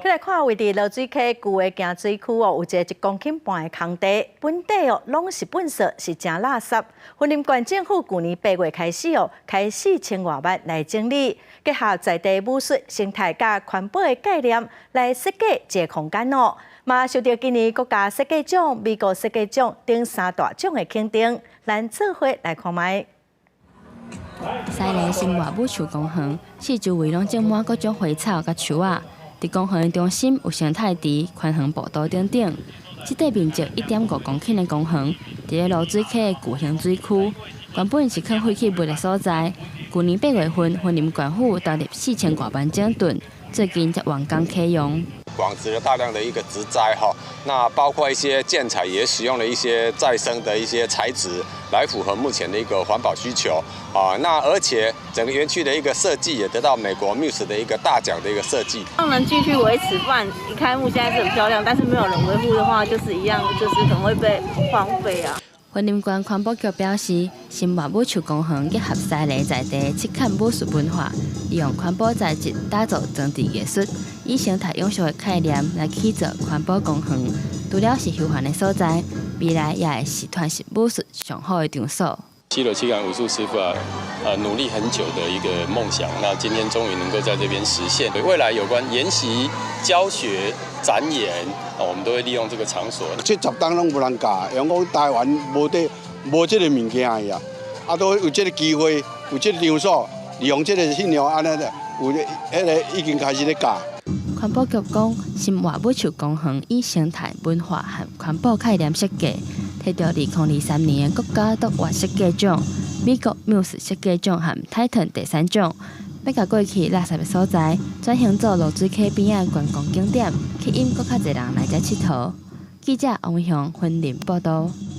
起来看位伫落水溪旧的行水区哦，有一个1公斤半的空地，本地哦拢是粪扫，是真垃圾。云林县政府去年8月开始哦，开4000多万来整理，结合在地武术、生态甲环保的概念来设计一个空间哦。嘛受到今年国家设计奖、美国设计奖等3大奖的肯定，咱做伙来看卖。西丽生活武树公园，四周围拢种满各种花草甲树仔。伫公园中心有生态池、宽横步道等等。这块面积1.5公顷的公园，伫咧芦水溪的巨型水区，原本是坑废弃物的所在。去年8月份，云林县府投入4000多万整顿，最近才完工启用。广植了大量的一个植栽哈，那包括一些建材也使用了一些再生的一些材质，来符合目前的一个环保需求啊。那而且整个园区的一个设计也得到美国 Muse 的一个大奖的一个设计。让人继续维持，不然一开幕现在是很漂亮，但是没有人维护的话，就是一样，就是可能会被荒废啊。云林县环保局表示，生活武树公园结合西丽在地七坎武术文化，利用环保材质打造装置艺术，以生态永续的概念来起造环保公园。除了是休闲的所在，未来也会是传承武术上好的场所。7楼7杆武术师傅努力很久的一个梦想，那今天终于能够在这边实现。未来有关研习、教学、展演，我们都会利用这个场所。这10档拢无人教，因为台湾无这个物件呀，都有这个机会，有这个场所，利用这个信仰，安尼有已经开始咧教。环保局讲，生活武树公园以生态、文化和环保概念设计，摕到2023年的国家卓越设计奖、美国 Muse 设计奖和 Titan 第3奖。要甲过去垃圾的所在转型做芦水溪边仔观光景点，吸引更较侪人来遮佚佗。记者王雄云林报道。